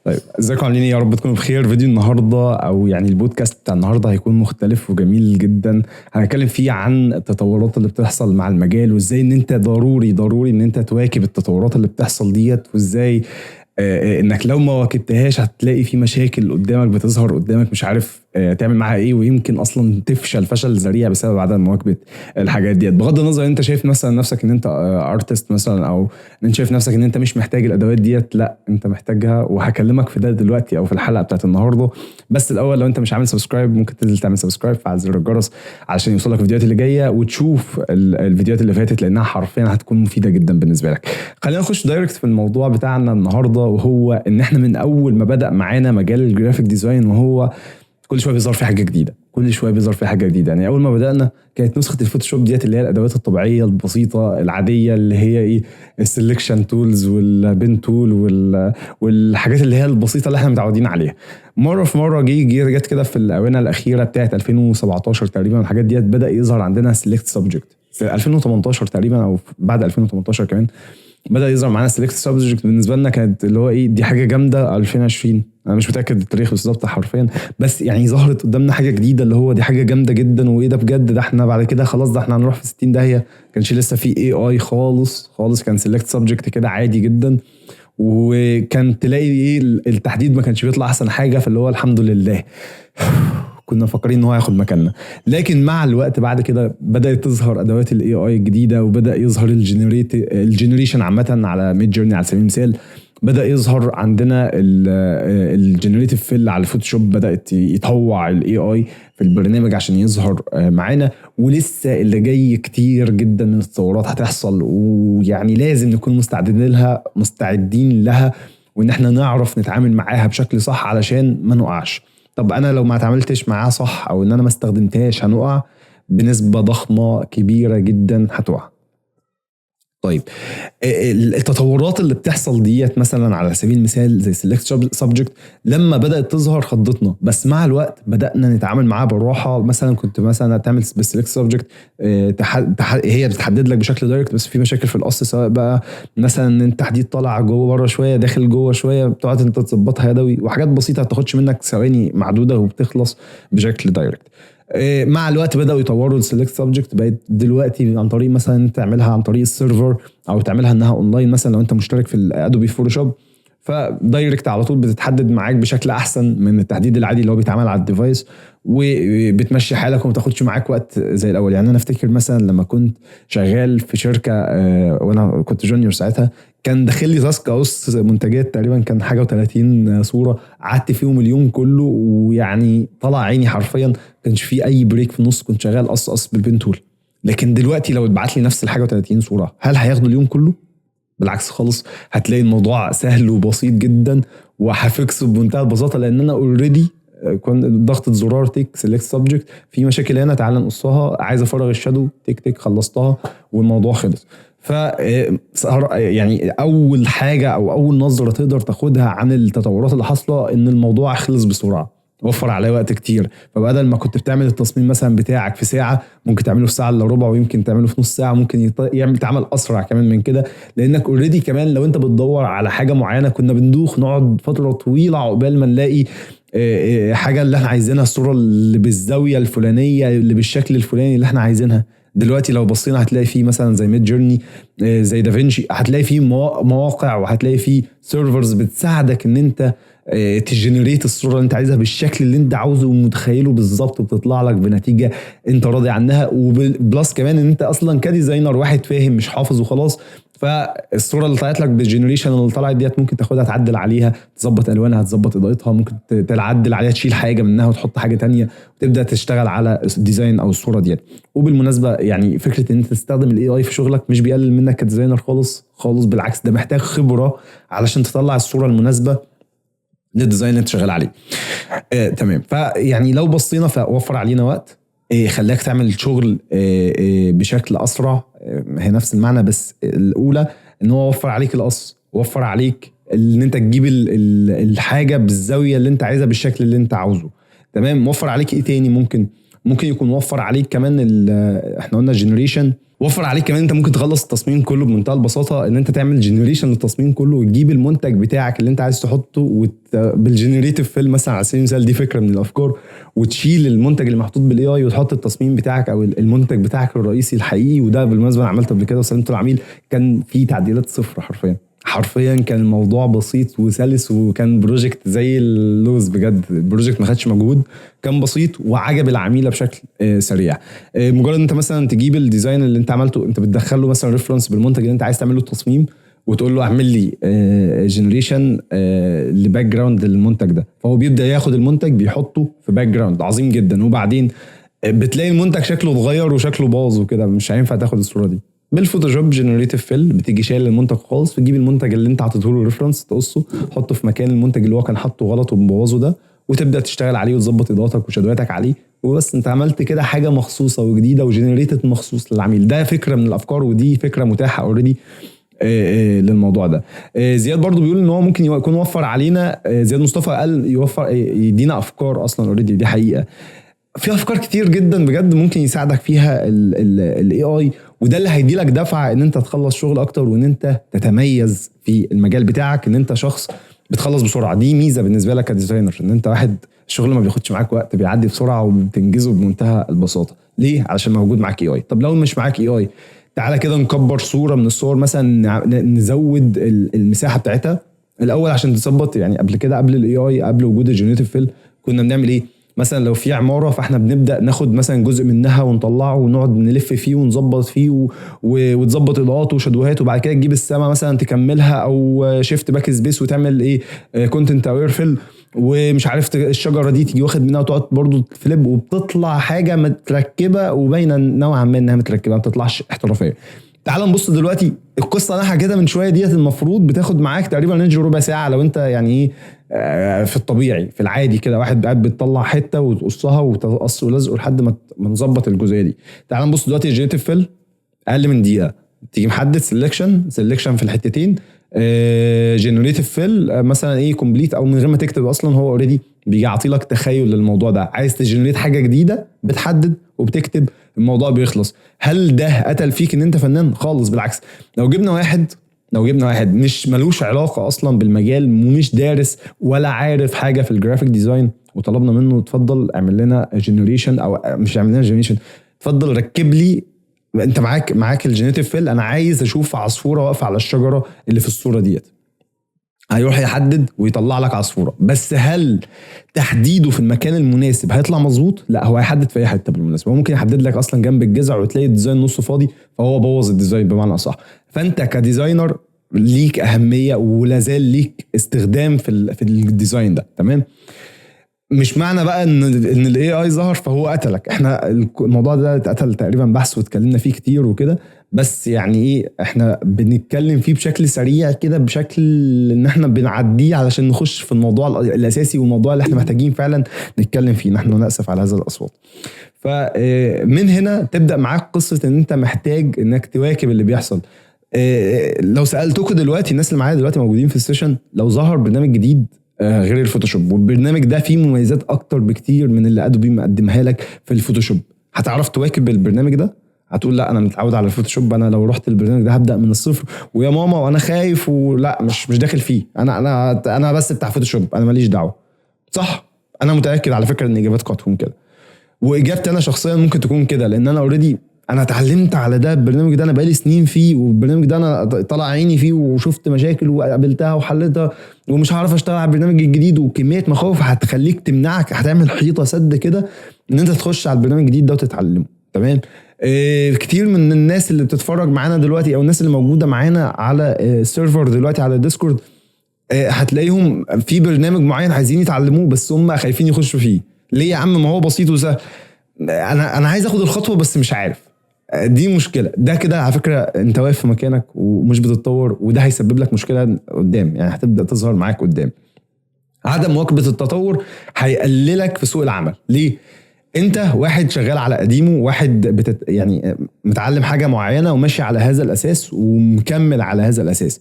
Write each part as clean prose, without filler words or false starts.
طيب ازيكم عاملين ايه؟ يا رب تكونوا بخير. فيديو النهارده او يعني البودكاست بتاع النهارده هيكون مختلف وجميل جدا. هنتكلم فيه عن التطورات اللي بتحصل مع المجال، وازاي ان انت ضروري ان انت تواكب التطورات اللي بتحصل ديت، وازاي انك لو ما واكبتهاش هتلاقي في مشاكل قدامك بتظهر قدامك مش عارف تعمل معاها ايه، ويمكن اصلا تفشل فشل ذريع بسبب عدم مواكبه الحاجات ديت. بغض النظر انت شايف مثلا نفسك ان انت ارتست مثلا، او ان انت شايف نفسك ان انت مش محتاج الادوات ديت، لا انت محتاجها، وهكلمك في ده دلوقتي او في الحلقه بتاعت النهارده. بس الاول لو انت مش عامل سبسكرايب ممكن تنزل تعمل سبسكرايب، فعل زر الجرس علشان يوصلك الفيديوهات اللي جايه، وتشوف الفيديوهات اللي فاتت لانها حرفيا هتكون مفيده جدا بالنسبه لك. خلينا نخش دايركت في الموضوع بتاعنا النهارده، وهو ان احنا من اول ما بدأ معانا مجال الجرافيك ديزاين وهو كل شويه بيظهر في حاجه جديده، يعني اول ما بدأنا كانت نسخه الفوتوشوب ديت اللي هي الادوات الطبيعيه البسيطه العاديه اللي هي ايه، السلكشن تولز والبين تول والحاجات اللي هي البسيطه اللي احنا متعودين عليها. مره في مره جت كده في الاونه الاخيره بتاعه 2017 تقريبا، الحاجات ديت بدأ يظهر عندنا سيلكت سبجكت في 2018 تقريبا او بعد 2018 كمان بدأ يظهر معانا سيلكت سبجكت. بالنسبه لنا كانت اللي هو ايه، دي حاجه جامده. 2020 انا مش متاكد التاريخ بالظبط حرفيا، بس يعني ظهرت قدامنا حاجه جديده اللي هو دي حاجه جامده جدا، وايه ده بجد، ده احنا بعد كده خلاص ده احنا هنروح في 60 داهيه. كانش لسه في اي خالص، كان سيلكت سبجكت كده عادي جدا، وكان تلاقي ايه التحديد ما كانش بيطلع احسن حاجه، فاللي هو الحمد لله كنا مفكرين ان هو هياخد مكاننا. لكن مع الوقت بعد كده بدات تظهر ادوات الاي اي الجديده، وبدا يظهر الجنريشن عامه على ميد جيرني على سبيل المثال. بدا يظهر عندنا الجنريتيف فيل على الفوتوشوب، بدات يطوع الاي اي في البرنامج عشان يظهر معانا. ولسه اللي جاي كتير جدا من التطورات هتحصل، ويعني لازم نكون مستعدين لها، وان احنا نعرف نتعامل معاها بشكل صح علشان ما نقعش. طب انا لو ما تعاملتش معاه صح، او ان انا ما استخدمتهاش، هنقع بنسبة ضخمة كبيرة جدا هتقع. طيب التطورات اللي بتحصل ديت مثلا على سبيل المثال زي سيلكت سبجكت لما بدأت تظهر خضتنا، بس مع الوقت بدأنا نتعامل معاها بالراحة. مثلا كنت مثلا تعمل بالسيلكت سبجكت هي بتحدد لك بشكل دايركت، بس في مشاكل في القص، سواء بقى مثلا ان التحديد طالع جوه بره شوية داخل جوه شوية، بتقعد انت تظبطها يدوي، وحاجات بسيطة هتاخدش منك ثواني معدودة وبتخلص بشكل دايركت. مع الوقت بدأوا يطوروا السيلكت سبجكت، بقت دلوقتي عن طريق مثلا تعملها عن طريق السيرفر، او تعملها انها اونلاين. مثلا لو انت مشترك في الادوبي فوتوشوب فدايركت على طول بتتحدد معاك بشكل احسن من التحديد العادي اللي هو بيتعمل على الديفايس، وبتمشي حالك وما تاخدش معاك وقت زي الاول. يعني انا افتكر مثلا لما كنت شغال في شركه وانا كنت جونيور ساعتها، كان داخل لي تاسك اقص منتجات تقريبا كان حاجه و30 صوره، قعدت فيهم اليوم كله، ويعني طلع عيني حرفيا، كانش في اي بريك في النص، كنت شغال قص بالبين تول. لكن دلوقتي لو اتبعت لي نفس الحاجه و30 صوره، هل هياخدوا اليوم كله؟ بالعكس خالص، هتلاقي الموضوع سهل وبسيط جدا، وهفكسه بمنتهى البساطه، لان انا اوريدي كنت ضغطة زرار تيك سيلكت سبجكت، في مشاكل هنا تعال نقصها، عايز افرغ الشادو تيك خلصتها والموضوع خلص. ف يعني اول حاجه او اول نظره تقدر تاخدها عن التطورات اللي حاصله ان الموضوع خلص بسرعه، وفر عليه وقت كتير. فبدل ما كنت بتعمل التصميم مثلا بتاعك في ساعه، ممكن تعمله في ساعه الا ربع، ويمكن تعمله في نص ساعه، ممكن يتعمل اسرع كمان من كده، لانك اوريدي كمان لو انت بتدور على حاجه معينه، كنا بندوخ نقعد فتره طويله عقبال ما نلاقي حاجه اللي احنا عايزينها، الصوره اللي بالزاويه الفلانيه اللي بالشكل الفلاني اللي احنا عايزينها. دلوقتي لو بصينا هتلاقي فيه مثلا زي ميد جيرني، زي دافينشي، هتلاقي فيه مواقع، وهتلاقي فيه سيرفرز بتساعدك ان انت تجنريت الصوره اللي انت عايزها بالشكل اللي انت عاوزه ومتخيله بالظبط، وبتطلع لك بنتيجه انت راضي عنها. وبلس كمان ان انت اصلا كديزاينر واحد فاهم مش حافظ وخلاص، فالصوره اللي طلعت لك بالجنريشن اللي طلعت ديت ممكن تاخدها تعدل عليها، تظبط الوانها، تظبط اضاءتها، ممكن تعدل عليها، تشيل حاجه منها وتحط حاجه تانية، وتبدا تشتغل على الديزاين او الصوره ديت. وبالمناسبه يعني فكره ان انت تستخدم الاي اي في شغلك مش بيقلل منك كديزاينر خالص، بالعكس ده محتاج خبره علشان تطلع الصوره المناسبه للديزاين اللي انت شغال عليه. تمام. فيعني لو بصينا فوفر علينا وقت، خلاك تعمل شغل بشكل اسرع، هي نفس المعنى، بس الاولى ان هو وفر عليك القص، وفر عليك ان انت تجيب الحاجه بالزاويه اللي انت عايزها بالشكل اللي انت عاوزه. تمام. وفر عليك ايه تاني؟ ممكن يكون وفر عليك كمان احنا قلنا جنريشن، وفر عليك كمان انت ممكن تخلص التصميم كله بمنتهى البساطه، ان انت تعمل جنريشن للتصميم كله وتجيب المنتج بتاعك اللي انت عايز تحطه بالجنريتيف فيل مثلا على سبيل المثال. دي فكره من الافكار. وتشيل المنتج اللي محطوط بالاي اي وتحط التصميم بتاعك او المنتج بتاعك الرئيسي الحقيقي. وده بالمناسبه انا عملته قبل كده وسلمته للعميل، كان في تعديلات صفر حرفيا كان الموضوع بسيط وسلس، وكان بروجكت زي اللوز بجد. البروجكت ما خدش مجهود، كان بسيط وعجب العميله بشكل سريع. مجرد انت مثلا تجيب الديزاين اللي انت عملته، انت بتدخله مثلا ريفرنس بالمنتج اللي انت عايز تعمله التصميم، وتقول له اعمل لي جنريشن لباك جراوند للمنتج ده، فهو بيبدا ياخد المنتج بيحطه في باك جراوند عظيم جدا. وبعدين بتلاقي المنتج شكله اتغير وشكله باظ وكده، مش هينفع تاخد الصوره دي. بالفوتوشوب جنريتيف فيل بتيجي شايل المنتج خالص، وتجيب المنتج اللي انت حاطته له ريفرنس تقصه حطه في مكان المنتج اللي هو كان حاطه غلط ومبوظه ده، وتبدا تشتغل عليه وتظبط اضاءتك وشدواتك عليه وبس. انت عملت كده حاجه مخصوصه وجديده وجنريتد مخصوص للعميل. ده فكره من الافكار، ودي فكره متاحه اوريدي للموضوع ده. زياد برضو بيقول ان هو ممكن يكون وفر علينا، زياد مصطفى قال يوفر يدينا افكار اصلا اوريدي. دي حقيقه في افكار كتير جدا بجد ممكن يساعدك فيها الاي اي، وده اللي هيدي لك دفعه ان انت تخلص شغل اكتر وان انت تتميز في المجال بتاعك، ان انت شخص بتخلص بسرعه. دي ميزه بالنسبه لك كديزاينر، ان انت واحد الشغل ما بياخدش معاك وقت، بيعدي بسرعه وبتنجزه بمنتهى البساطه. ليه؟ علشان موجود معاك اي اي. طب لو مش معاك اي اي، تعالى كده نكبر صوره من الصور مثلا، نزود المساحه بتاعتها الاول عشان تظبط. يعني قبل كده قبل الاي اي، قبل وجود الجينيريتيف فيل، كنا بنعمل ايه؟ مثلا لو في عماره فاحنا بنبدا ناخد مثلا جزء منها ونطلعه ونقعد نلف فيه ونظبط فيه وتظبط اضاءاته وشادوهات، وبعد كده تجيب السما مثلا تكملها، او شيفت باك سبيس وتعمل ايه كونتنت اوير فيل، ومش عارف الشجره دي تيجي واخد منها وتقعد برضو تفليب، وبتطلع حاجه متركبه وباينه نوعا ما انها متركبه، ما بتطلعش احترافيه. تعال نبص دلوقتي القصه اللي انا حكيتها من شويه ديت، المفروض بتاخد معاك تقريبا رينج ربع ساعه لو انت يعني ايه في الطبيعي في العادي كده، واحد قاعد بتطلع حته وتقصها وتقص ولزق لحد ما نظبط الجزئيه دي. تعال نبص دلوقتي الجينيريتيف فيل اقل من دقيقه، تيجي محدد سيلكشن في الحتتين، جينيريتيف فيل مثلا ايه كومبليت، او من غير ما تكتب اصلا هو اوريدي بيجي يعطي لك تخيل للموضوع ده. عايز تجنريت حاجه جديده بتحدد وبتكتب، الموضوع بيخلص. هل ده قتل فيك ان انت فنان؟ خالص بالعكس. لو جبنا واحد مش ملوش علاقه اصلا بالمجال ومش دارس ولا عارف حاجه في الجرافيك ديزاين، وطلبنا منه اتفضل اعمل لنا جنريشن، او مش اعمل لنا جنريشن، اتفضل ركب لي، انت معاك الجينيريتيف فيل، انا عايز اشوف عصفوره واقفه على الشجره اللي في الصوره ديت، هيروح يحدد ويطلع لك عصفوره. بس هل تحديده في المكان المناسب هيطلع مظبوط؟ لا، هو هيحدد في اي حته بالمناسبه، هو ممكن يحدد لك اصلا جنب الجذع وتلاقي الديزاين نصه فاضي، فهو بوظ الديزاين بمعنى اصح. فانت كديزاينر ليك اهميه ولازال ليك استخدام في الديزاين ده، تمام؟ مش معنى بقى ان الاي اي ظهر فهو قتلك. احنا الموضوع ده اتقتل تقريبا بحث واتكلمنا فيه كتير وكده، بس يعني ايه احنا بنتكلم فيه بشكل سريع كده، بشكل ان احنا بنعديه علشان نخش في الموضوع الاساسي والموضوع اللي احنا محتاجين فعلا نتكلم فيه. نحن نأسف على هذا الاصوات. فمن هنا تبدأ معاك قصة ان انت محتاج انك تواكب اللي بيحصل. لو سألتكم دلوقتي الناس اللي معايا دلوقتي موجودين في السيشن، لو ظهر برنامج جديد غير الفوتوشوب، والبرنامج ده فيه مميزات اكتر بكتير من اللي ادوبي مقدمها لك في الفوتوشوب، هتعرف تواكب البرنامج ده؟ هتقول لا انا متعود على الفوتوشوب، انا لو رحت البرنامج ده هبدا من الصفر، ويا ماما وانا خايف، ولا مش داخل فيه، انا بس بتاع فوتوشوب، انا ماليش دعوه. صح، انا متاكد على فكره ان اجابتكم هتكون كده، واجابتي انا شخصيا ممكن تكون كده، لان انا اوريدي انا اتعلمت على ده. البرنامج ده انا بقالي سنين فيه، والبرنامج ده انا طلع عيني فيه وشفت مشاكل وقابلتها وحلتها، ومش عارف اشتغل على البرنامج الجديد، وكميه مخاوف هتخليك تمنعك، هتعمل حيطه سد كده ان انت تخش على البرنامج الجديد ده وتتعلمه، تمام؟ كتير من الناس اللي بتتفرج معانا دلوقتي او الناس اللي موجوده معانا على السيرفر دلوقتي على ديسكورد، هتلاقيهم في برنامج معين عايزين يتعلموه بس هم خايفين يخشوا فيه. ليه يا عم؟ ما هو بسيط وسهل. انا عايز اخد الخطوه بس مش عارف. دي مشكله. ده كده على فكره انت واقف في مكانك ومش بتتطور، وده هيسبب لك مشكله قدام، يعني هتبدا تظهر معاك قدام. عدم مواكبه التطور هيقللك في سوق العمل. ليه؟ انت واحد شغال على قديمه، واحد يعني متعلم حاجه معينه وماشي على هذا الاساس ومكمل على هذا الاساس.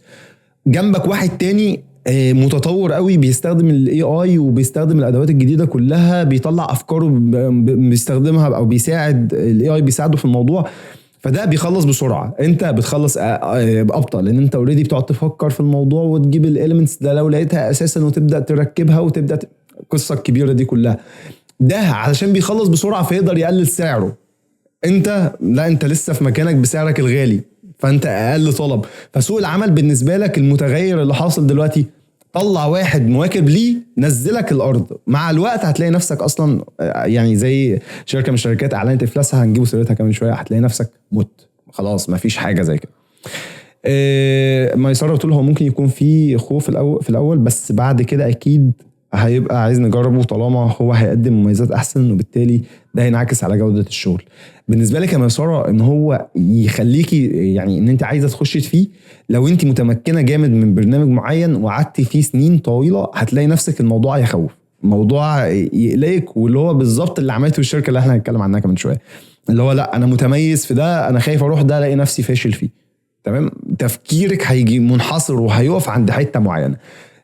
جنبك واحد تاني متطور قوي، بيستخدم الاي اي وبيستخدم الادوات الجديده كلها، بيطلع افكاره بيستخدمها، او بيساعد الاي اي بيساعده في الموضوع. فده بيخلص بسرعه، انت بتخلص بابطا، لان انت اوريدي بتقعد تفكر في الموضوع وتجيب الاليمنتس ده لو لقيتها اساسا وتبدا تركبها وتبدا القصه الكبيره دي كلها. ده علشان بيخلص بسرعه فيقدر يقلل سعره. انت لا، انت لسه في مكانك بسعرك الغالي، فانت اقل طلب. فسوق العمل بالنسبه لك المتغير اللي حاصل دلوقتي، طلع واحد مواكب ليه نزلك الارض. مع الوقت هتلاقي نفسك اصلا يعني زي شركه من الشركات اعلنت افلاسها، هنجيبوا سيرتها كمان شويه، هتلاقي نفسك مت خلاص، ما فيش حاجه زي كده. ميسره بتقول هو ممكن يكون في خوف في الاول بس بعد كده اكيد هيبقى عايز نجربه طالما هو هيقدم مميزات احسن، وبالتالي ده هينعكس على جوده الشغل. بالنسبه لك يا ميسره ان هو يخليكي يعني ان انت عايزه تخشي فيه، لو انت متمكنه جامد من برنامج معين وقعدتي فيه سنين طويله هتلاقي نفسك الموضوع يخوف، موضوع يقلقك، واللي هو بالظبط اللي عملته الشركه اللي احنا هنتكلم عنها كمان شويه، اللي هو لا انا متميز في ده، انا خايف اروح ده الاقي نفسي فاشل فيه. تمام، تفكيرك هيجي منحصر وهيقف عند حته معينه.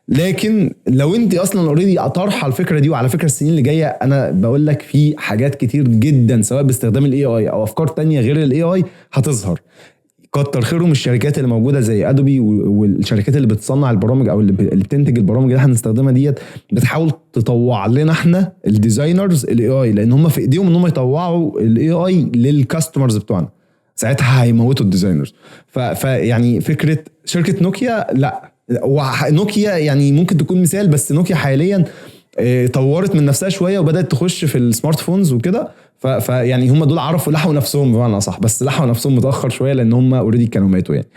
لكن لو انت اصلا اوريدي طرحه الفكره دي، وعلى فكره السنين اللي جايه انا بقول لك في حاجات كتير جدا سواء باستخدام الاي اي او افكار تانية غير الاي اي هتظهر. كتر خيرهم الشركات اللي موجوده زي ادوبي والشركات اللي بتصنع البرامج او اللي بتنتج البرامج اللي احنا هنستخدمها ديت، بتحاول تطوع لنا احنا الديزاينرز الاي اي، لان هم في ايديهم ان هم يطوعوا الاي اي للكاستمرز بتوعنا، ساعتها هيموتوا الديزاينرز. فيعني فكره شركه نوكيا، لا نوكيا يعني ممكن تكون مثال، بس نوكيا حاليا طورت من نفسها شويه وبدات تخش في السمارت فونز وكده. فيعني هم دول عرفوا لحقوا نفسهم بمعنى صح، بس لحقوا نفسهم متاخر شويه لان هم اوريدي كانوا ماتوا يعني.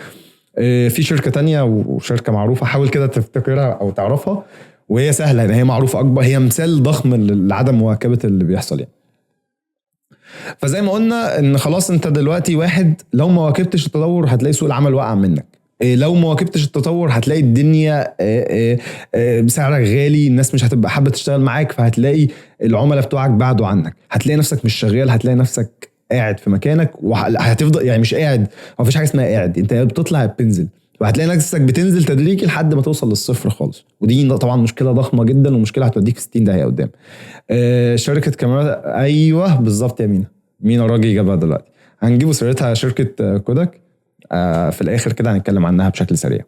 في شركه تانية وشركه معروفه، حاول كده تفتكرها او تعرفها، وهي سهله يعني، هي معروفه اكبر، هي مثال ضخم لعدم مواكبه اللي بيحصل يعني. فزي ما قلنا ان خلاص انت دلوقتي واحد لو ما واكبتش التطور هتلاقي سوق العمل واقع منك، لو ما واكبتش التطور هتلاقي الدنيا بسعرك غالي، الناس مش هتبقى حابه تشتغل معاك، فهتلاقي العملاء بتوعك بعدوا عنك، هتلاقي نفسك مش شغال، هتلاقي نفسك قاعد في مكانك وهتفضل يعني مش قاعد، ما فيش حاجه اسمها قاعد، انت بتطلع بتنزل، وهتلاقي نفسك بتنزل تدريجي لحد ما توصل للصفر خالص. ودي طبعا مشكله ضخمه جدا، ومشكله هتوديك في 60 دقيقه قدام. شركه كاميرا، ايوه بالظبط يا مينا راجي جابها دلوقتي، هنجيبوا سيرتها شركه كوداك في الاخر كده هنتكلم عنها بشكل سريع.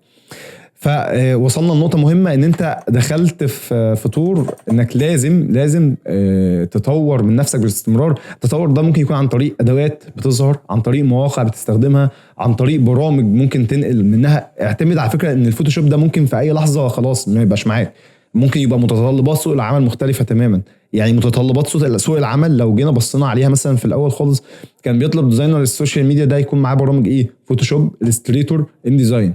فوصلنا لنقطة مهمة، ان انت دخلت في طور انك لازم تطور من نفسك باستمرار. التطور ده ممكن يكون عن طريق ادوات بتظهر، عن طريق مواقع بتستخدمها، عن طريق برامج ممكن تنقل منها. اعتمد على فكرة ان الفوتوشوب ده ممكن في اي لحظة خلاص ما يبقاش معاك، ممكن يبقى متطلبات سوق العمل مختلفة تماما. يعني متطلبات سوق العمل لو جينا بصينا عليها مثلا في الاول خالص كان بيطلب ديزاينر السوشيال ميديا ده يكون معاه برامج ايه؟ فوتوشوب، الستريتور، انديزاين،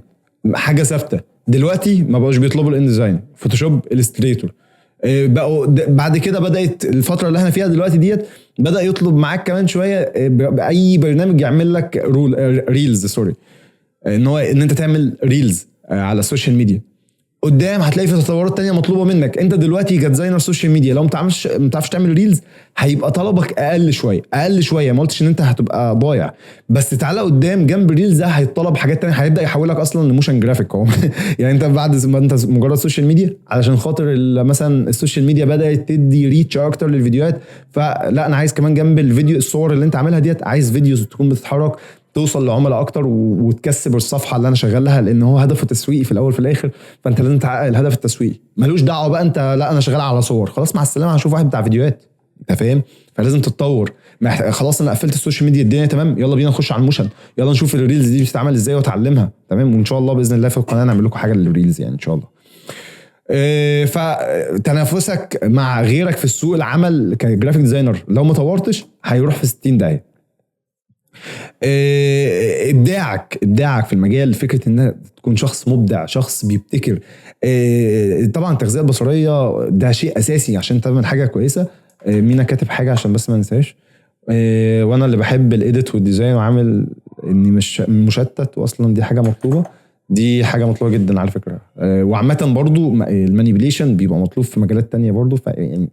حاجه ثابته. دلوقتي ما بقوش بيطلبوا الانديزاين، فوتوشوب، الستريتور. بقوا بعد كده بدات الفتره اللي احنا فيها دلوقتي ديت بدا يطلب معاك كمان شويه باي برنامج يعمل لك ريلز، ان هو ان انت تعمل ريلز على السوشيال ميديا. قدام هتلاقي في تطورات تانية مطلوبة منك. انت دلوقتي كديزاينر سوشيال ميديا لو ما بتعرفش تعمل ريلز هيبقى طلبك اقل شويه. ما قلتش ان انت هتبقى ضايع، بس تعالى قدام جنب الريلز ده هيتطلب حاجات تانية، هيبدا يحولك اصلا لموشن جرافيك هو يعني انت بعد ما انت مجرد سوشيال ميديا علشان خاطر مثلا السوشيال ميديا بدات تدي ريتش اكتر للفيديوهات، فلا انا عايز كمان جنب الفيديو الصور اللي انت عاملها ديت عايز فيديوز تكون بتتحرك توصل لعملاء اكتر وتكسب الصفحه اللي انا شغال لها، لان هو هدفه تسويقي في الاول في الاخر. فانت لازم تحقق الهدف التسويقي، ملوش دعوه بقى انت لا انا شغال على صور خلاص مع السلامه هشوف واحد بتاع فيديوهات، انت فاهم؟ فلازم تتطور. خلاص انا قفلت السوشيال ميديا الدنيا تمام، يلا بينا نخش على الموشن، يلا نشوف الريلز دي بتتعمل ازاي واتعلمها. تمام، وان شاء الله باذن الله في القناه نعمل لكم حاجه للريلز يعني ان شاء الله. فتنافسك مع غيرك في السوق العمل كجرافيك ديزاينر لو ما طورتش هيروح في 60 دقيقه. ابداعك في المجال، فكره ان تكون شخص مبدع، شخص بيبتكر. طبعا التغذيه البصريه ده شيء اساسي عشان تعمل حاجه كويسه. مينا كاتب حاجه عشان بس ما ننساش، وانا اللي بحب الايديت والديزاين وعامل اني مش مشتت، واصلا دي حاجه مطلوبه، دي حاجه مطلوبه جدا على فكره. وعامه برضو المانيبيليشن بيبقى مطلوب في مجالات تانية برضو، يعني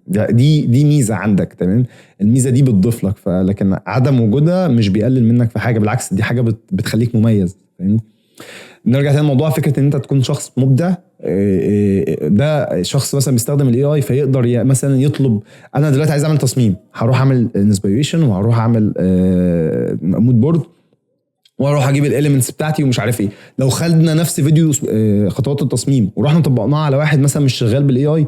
دي ميزه عندك. تمام، الميزه دي بتضيف لك، لكن عدم وجودها مش بيقلل منك في حاجه، بالعكس دي حاجه بتخليك مميز. فاهمني؟ نرجع تاني لموضوع فكره ان انت تكون شخص مبدع. ده شخص مثلا بيستخدم الاي اي فيقدر مثلا يطلب انا دلوقتي عايز اعمل تصميم، هروح اعمل انسبيريشن وهروح اعمل مود بورد واروح اجيب الاليمنتس بتاعتي ومش عارف ايه. لو خدنا نفس فيديو خطوات التصميم ورحنا طبقناها على واحد مثلا مش شغال بالاي اي،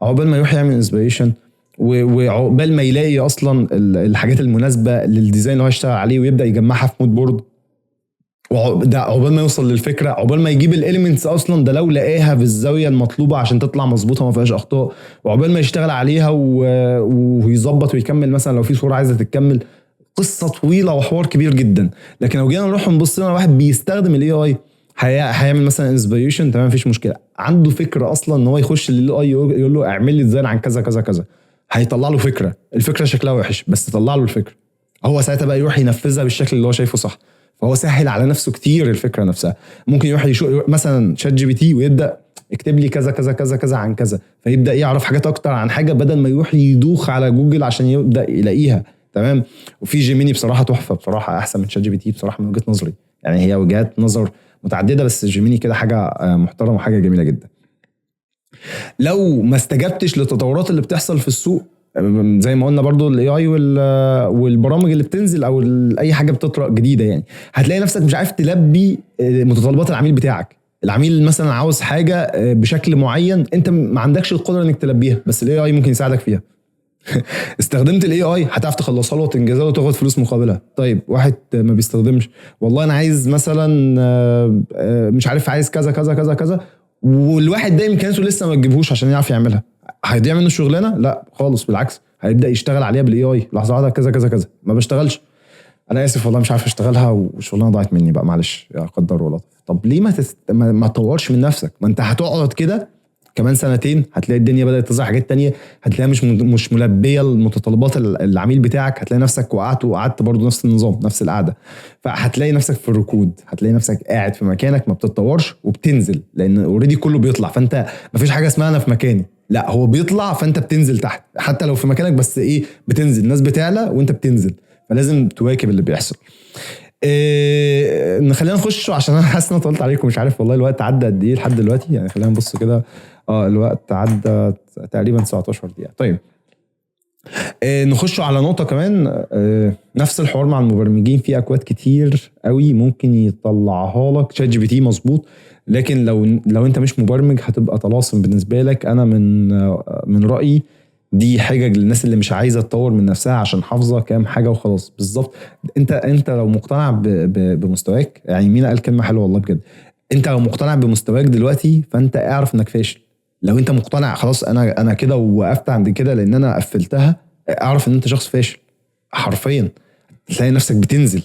عقبال ما يروح يعمل انسبيريشن وعقبال ما يلاقي اصلا الحاجات المناسبه للديزاين اللي هو يشتغل عليه ويبدا يجمعها في مود بورد، ده عقبال ما يوصل للفكره، عقبال ما يجيب الاليمنتس اصلا ده لو لقاها في الزاويه المطلوبه عشان تطلع مظبوطه ما فيهاش اخطاء، وعقبال ما يشتغل عليها ويظبط ويكمل مثلا لو في صوره عايزه تتكمل. قصه طويله وحوار كبير جدا. لكن لو جينا نروح نبص لنا واحد بيستخدم الاي اي هيعمل مثلا انسبيريشن، تمام مفيش مشكله، عنده فكره اصلا ان هو يخش للاي اي يقول له اعمل لي ديزاين عن كذا كذا كذا، هيطلع له فكره، الفكره شكلها وحش بس طلع له الفكره، هو ساعتها بقى يروح ينفذها بالشكل اللي هو شايفه صح. فهو سهل على نفسه كتير الفكره نفسها. ممكن يروح يشوف مثلا شات جي بي تي ويبدا اكتب لي كذا كذا كذا كذا عن كذا، فيبدا يعرف حاجات اكتر عن حاجه بدل ما يروح يدوخ على جوجل عشان يبدا يلاقيها. تمام. وفي جيميني بصراحه تحفه، بصراحه احسن من شات جي بي تي بصراحه من وجهه نظري، يعني هي وجهات نظر متعدده بس جيميني كده حاجه محترمه وحاجه جميله جدا. لو ما استجبتش للتطورات اللي بتحصل في السوق زي ما قلنا برضو الاي اي والبرامج اللي بتنزل او اي حاجه بتطرق جديده، يعني هتلاقي نفسك مش عارف تلبي متطلبات العميل بتاعك. العميل مثلا عاوز حاجه بشكل معين انت ما عندكش القدره انك تلبيها، بس الاي اي ممكن يساعدك فيها. استخدمت الاي اي هتعرف تخلصها له وتنجزها له وتاخد فلوس مقابلها. طيب واحد ما بيستخدمش، والله انا عايز مثلا مش عارف عايز كذا كذا كذا كذا، والواحد ده امكانياته لسه ما تجيبهوش عشان يعرف يعملها، هيضيع منه الشغلانه؟ لا خالص، بالعكس هيبدا يشتغل عليها بالاي اي. لحظه واحده كذا كذا كذا ما بشتغلش، انا اسف والله مش عارف اشتغلها والشغلانه ضاعت مني بقى، معلش يا قدر ولا. طب ليه ما تطورش من نفسك؟ ما انت هتقعد كده كمان سنتين هتلاقي الدنيا بدات تظهر حاجات تانية، هتلاقيها مش ملبيه المتطلبات العميل بتاعك، هتلاقي نفسك وقعدت برضو نفس النظام نفس القعده، فهتلاقي نفسك في الركود، هتلاقي نفسك قاعد في مكانك ما بتتطورش وبتنزل، لان اوريدي كله بيطلع، فانت مفيش حاجه اسمها انا في مكاني، لا هو بيطلع فانت بتنزل تحت، حتى لو في مكانك بس ايه بتنزل، الناس بتعلى وانت بتنزل، فلازم تواكب اللي بيحصل. خلينا نخش عشان انا حاسس ان انا طولت عليكم، مش عارف والله الوقت عدى قد ايه لحد دلوقتي، يعني خلينا نبص كده. الوقت عدى تقريبا 19 دقيقه. طيب نخش على نقطه كمان. نفس الحوار مع المبرمجين، في اكواد كتير قوي ممكن يطلعها لك شات جي بي تي مظبوط، لكن لو انت مش مبرمج هتبقى طلاسم بالنسبه لك. انا من رايي دي حجج للناس اللي مش عايزه تطور من نفسها عشان حافظه كام حاجه وخلاص. بالظبط، انت لو مقتنع بمستواك، يعني مين قال كلمه حلوه والله بجد، انت لو مقتنع بمستواك دلوقتي فانت اعرف انك فاشل. لو انت مقتنع خلاص انا كده ووقفت عند كده لان انا قفلتها، اعرف ان انت شخص فاشل حرفيا. تلاقي نفسك بتنزل،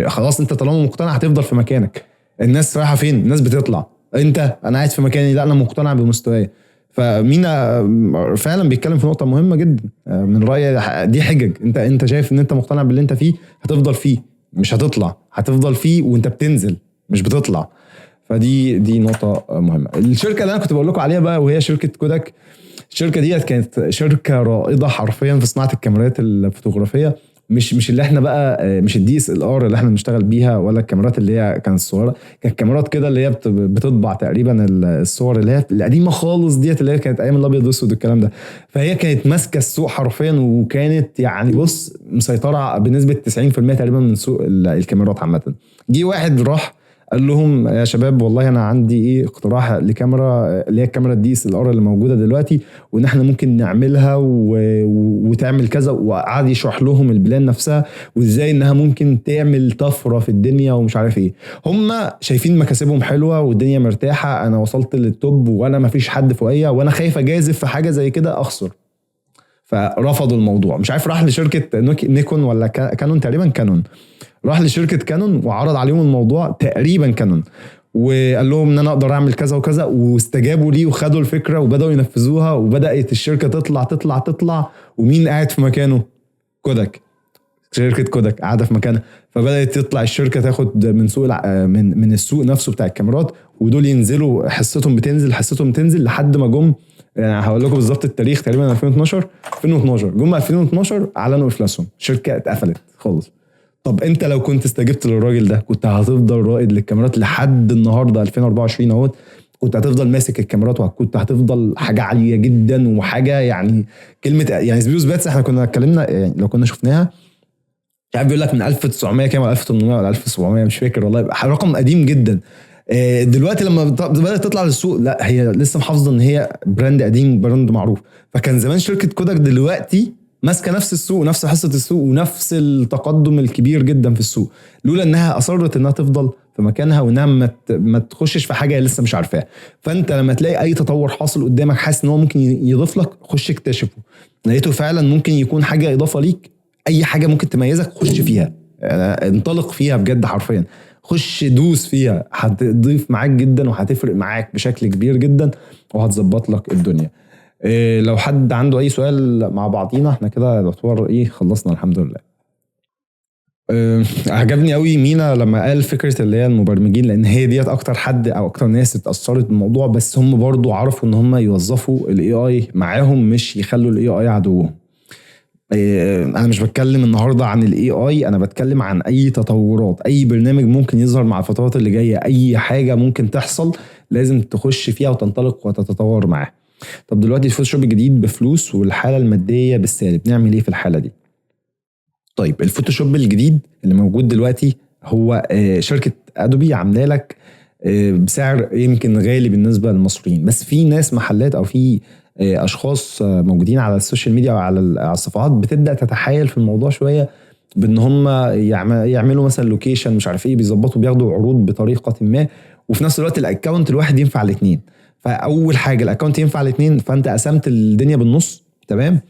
خلاص انت طالما مقتنع هتفضل في مكانك. الناس رايحه فين؟ الناس بتطلع، انا قاعد في مكاني، لا انا مقتنع بمستواي. فمينا فعلا بيتكلم في نقطه مهمه جدا. من رايي دي حجج، انت شايف ان انت مقتنع باللي انت فيه هتفضل فيه، مش هتطلع، هتفضل فيه وانت بتنزل مش بتطلع. فدي نقطه مهمه. الشركه اللي انا كنت بقول لكم عليها بقى وهي شركه كوداك، الشركه ديت كانت شركه رائده حرفيا في صناعه الكاميرات الفوتوغرافيه، مش اللي احنا بقى مش الدي اس ال ار اللي احنا بنشتغل بيها، ولا الكاميرات اللي هي كانت صغيره، كانت كاميرات كده اللي هي بتطبع تقريبا الصور اللي هي القديمه خالص ديت، اللي هي كانت ايام الابيض والاسود والكلام ده. فهي كانت ماسكه السوق حرفيا، وكانت يعني بص مسيطره بنسبه 90% تقريبا من سوق الكاميرات عامه. جه واحد راح قال لهم يا شباب والله انا عندي اقتراح لكاميرا اللي هي الكاميرا الدي اس ال ار اللي موجوده دلوقتي، وان احنا ممكن نعملها وتعمل كذا، وقعد يشرح لهم البلان نفسها وازاي انها ممكن تعمل طفره في الدنيا ومش عارف ايه. هم شايفين مكاسبهم حلوه والدنيا مرتاحه، انا وصلت للتوب وانا ما فيش حد فوقيا وانا خايف اجازف في حاجه زي كده اخسر، فرفضوا الموضوع. مش عارف راح لشركه نيكون ولا كانون، تقريبا كانون، راح لشركه كانون وعرض عليهم الموضوع تقريبا كانون، وقال لهم ان انا اقدر اعمل كذا وكذا، واستجابوا ليه وخدوا الفكره وبداوا ينفذوها، وبدات الشركه تطلع. ومين قاعد في مكانه؟ كوداك. شركه كوداك قاعده في مكانها، فبدات تطلع الشركه تاخد من سوق من السوق نفسه بتاع الكاميرات، ودول ينزلوا حصتهم بتنزل لحد ما جم، يعني هقول لكم بالظبط التاريخ، تقريبا 2012 جم 2012 اعلنوا افلاسهم، الشركه اتقفلت خالص. طب انت لو كنت استجبت للراجل ده كنت هتفضل رائد للكاميرات لحد النهارده 2024 اهوت، كنت هتفضل ماسك الكاميرات وكنت هتفضل حاجه عاليه جدا وحاجه يعني كلمه يعني سبيوس باتس احنا كنا اتكلمنا، يعني لو كنا شفناها يعني بيقول لك من 1900 كام ولا 1800 ولا 1700 مش فاكر والله، رقم قديم جدا. دلوقتي لما بدأت تطلع للسوق لا هي لسه محافظه ان هي براند قديم، براند معروف. فكان زمان شركه كوداك دلوقتي ماسكه نفس السوق، نفس حصه السوق، ونفس التقدم الكبير جدا في السوق، لولا انها اصرت انها تفضل في مكانها، وانها ما تخشش في حاجه لسه مش عارفاها. فانت لما تلاقي اي تطور حاصل قدامك حاسس ان هو ممكن يضيف لك، خش اكتشفه. لقيته فعلا ممكن يكون حاجه اضافه ليك، اي حاجه ممكن تميزك خش فيها، انطلق فيها بجد حرفيا، خش دوس فيها، هتضيف معاك جدا وهتفرق معاك بشكل كبير جدا، وهتظبط لك الدنيا. إيه لو حد عنده اي سؤال مع بعضينا، احنا كده يعتبر ايه خلصنا الحمد لله. عجبني قوي مينا لما قال فكرة اللي هي المبرمجين، لان هي ديت اكتر حد او اكتر ناس اتأثرت بالموضوع، بس هم برضو عرفوا ان هم يوظفوا الاي اي معاهم، مش يخلوا الاي اي عدوهم. انا مش بتكلم النهارده عن الاي اي، انا بتكلم عن اي تطورات، اي برنامج ممكن يظهر مع الفترات اللي جايه، اي حاجه ممكن تحصل لازم تخش فيها وتنطلق وتتطور معاها. طب دلوقتي الفوتوشوب الجديد بفلوس والحاله الماديه بالسالب، نعمل ايه في الحاله دي؟ طيب الفوتوشوب الجديد اللي موجود دلوقتي هو شركه ادوبي عامله لك بسعر يمكن غالي بالنسبه للمصريين، بس في ناس محلات او في اشخاص موجودين على السوشيال ميديا او على الصفحات بتبدا تتحايل في الموضوع شويه، بان هم يعملوا مثلا لوكيشن مش عارف ايه، بيظبطوا بياخدوا عروض بطريقه ما، وفي نفس الوقت الاكونت الواحد ينفع الاثنين. فاول حاجه الاكونت ينفع الاثنين، فانت قسمت الدنيا بالنص تمام.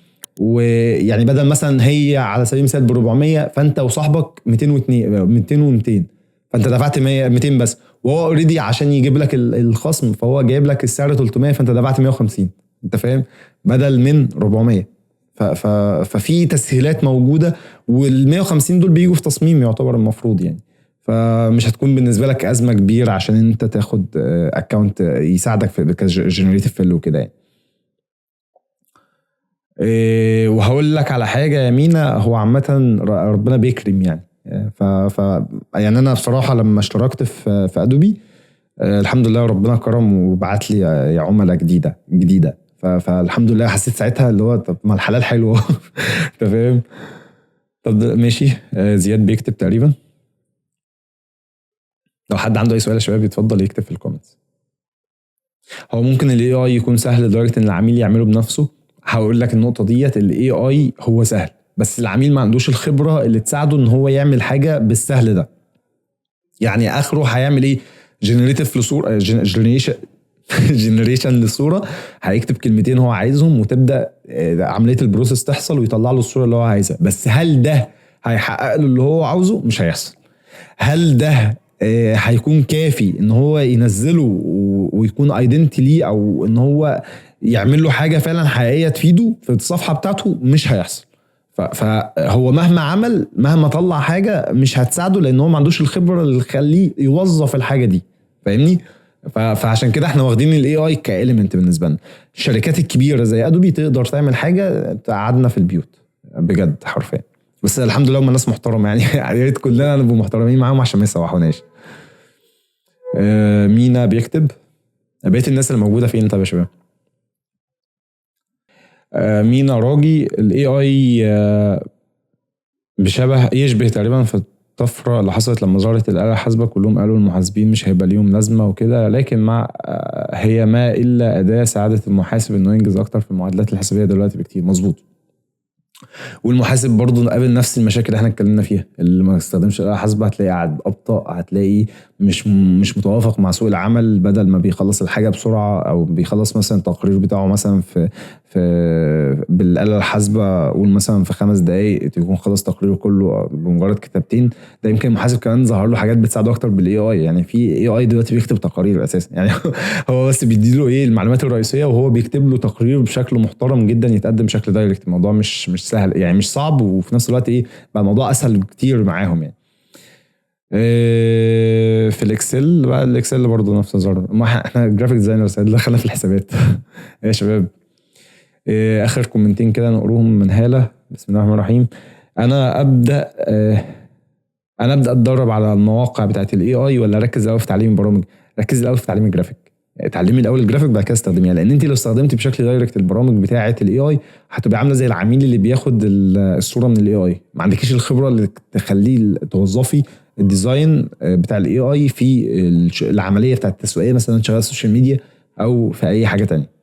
ويعني بدل مثلا هي على سبيل المثال ب 400، فانت وصاحبك 202 200 و200، فانت دفعت 100 200 بس، وهو اوريدي عشان يجيب لك الخصم فهو جايب لك السعر 300، فانت دفعت 150، انت فاهم، بدل من 400. ففي تسهيلات موجوده، وال 150 دول بيجوا في تصميم يعتبر المفروض يعني، فمش هتكون بالنسبه لك ازمه كبيره عشان انت تاخد اكونت يساعدك في جنريتيف فيل وكده يعني. وهقول لك على حاجه يا مينا، هو عامه ربنا بيكرم يعني. ف يعني انا بصراحه لما اشتركت في ادوبي الحمد لله ربنا كرم وبعت لي يا عملاء جديده فالحمد لله حسيت ساعتها اللي هو طب ما الحلال حلو. انت فاهم. طب ماشي. زياد بيكتب تقريبا. لو حد عنده اي سؤال يا شباب يتفضل يكتب في الكومنتس. هو ممكن الاي اي يكون سهل لدرجه ان العميل يعمله بنفسه. هقول لك النقطه ديت، الاي اي هو سهل بس العميل ما عندوش الخبره اللي تساعده ان هو يعمل حاجه بالسهل ده. يعني اخره هيعمل ايه؟ جنريتيف لصوره، جنريشن لصوره، هيكتب كلمتين هو عايزهم وتبدا عمليه البروسيس تحصل ويطلع له الصوره اللي هو عايزها. بس هل ده هيحقق له اللي هو عاوزه؟ مش هيحصل. هل ده هيكون كافي ان هو ينزله ويكون ايدنتي ليه، او ان هو يعمل له حاجه فعلا حقيقيه تفيده في الصفحه بتاعته؟ مش هيحصل. فهو مهما عمل، مهما طلع حاجه مش هتساعده، لان هو ما عندوش الخبره اللي تخليه يوظف الحاجه دي، فاهمني. فعشان كده احنا واخدين الاي اي كاليمنت بالنسبه لنا. الشركات الكبيره زي ادوبي تقدر تعمل حاجه تقعدنا في البيوت بجد حرفيا. بس الحمد لله هم الناس محترمه يعني. يا ريت كلنا نبقى محترمين معاهم عشان ما يسوحوناش. مينا بيكتب بقيت الناس اللي موجوده فين طب يا شباب؟ مينا راجي الاي اي يشبه تقريبا في الطفره اللي حصلت لما ظهرت الاله الحاسبه، كلهم قالوا المحاسبين مش هيبقى ليهم لازمه وكده، لكن مع هي ما الا اداه ساعدت المحاسب انه ينجز اكتر في المعادلات الحسابيه دلوقتي بكتير. مظبوط. والمحاسب برضه قابل نفس المشاكل اللي احنا اتكلمنا فيها، اللي ما استخدمش الآلة الحاسبة هتلاقي قاعد ابطأ، هتلاقي مش متوافق مع سوق العمل، بدل ما بيخلص الحاجة بسرعة او بيخلص مثلا التقرير بتاعه مثلا في بالآلة الحاسبة قول مثلا في 5 دقايق يكون خلص تقريره كله بمجرد كتابتين. ده يمكن المحاسب كمان ظهر له حاجات بتساعده اكتر بالاي اي، يعني في اي اي دلوقتي بيكتب تقارير اساسا يعني. هو بس بيديله ايه المعلومات الرئيسية وهو بيكتب له تقرير بشكل محترم جدا يتقدم بشكل دايركت. الموضوع مش سهل يعني، مش صعب، وفي نفس الوقت ايه بقى الموضوع اسهل كتير معاهم يعني. في الاكسل بقى، الاكسل برضه نفس النظام، ما احنا جرافيك ديزاينرز دخلنا في الحسابات. يا شباب اخر كومنتين كده نقروهم من هالة. بسم الله الرحمن الرحيم. انا ابدا اتدرب على المواقع بتاعت الاي اي ولا اركز الاول في تعليم البرامج؟ ركز الاول في تعليم الجرافيك. اتعلمي الاول الجرافيك بعد كده استخدميها، لان انت لو استخدمتي بشكل دايركت البرامج بتاعه الاي اي هتبقى عامله زي العميل اللي بياخد الصوره من الاي اي، ما عندكيش الخبره اللي تخليه توظفي الديزاين بتاع الاي اي في العمليه بتاعه التسويقيه، مثلا شغال السوشيال ميديا او في اي حاجه تانية.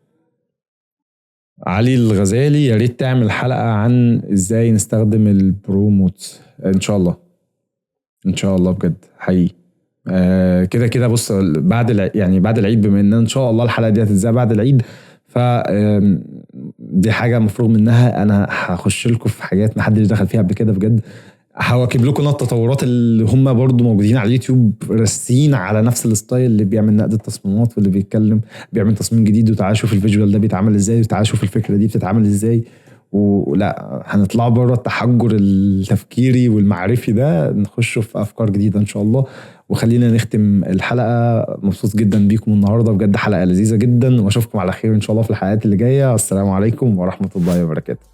علي الغزالي، يا ريت تعمل حلقه عن ازاي نستخدم البروموت. ان شاء الله، ان شاء الله بجد حقيقي. كده كده بص، يعني بعد العيد، بما ان ان شاء الله الحلقه دي هتتذاع بعد العيد، ف دي حاجه مفروغ منها. انا هخش لكم في حاجات ما حدش دخل فيها قبل كده بجد، هواكب لكم التطورات اللي هم برضو موجودين على اليوتيوب راسين على نفس الستايل، اللي بيعمل نقد التصميمات واللي بيتكلم بيعمل تصميم جديد، وتعالوا شوف الفيجوال ده بيتعمل ازاي، وتعالوا شوف الفكره دي بتتعمل ازاي. ولا هنطلع بره التحجر التفكيري والمعرفي ده، نخش في افكار جديده ان شاء الله. وخلينا نختم الحلقه. مبسوط جدا بيكم النهارده بجد، حلقه لذيذه جدا، واشوفكم على خير ان شاء الله في الحلقات اللي جايه. السلام عليكم ورحمه الله وبركاته.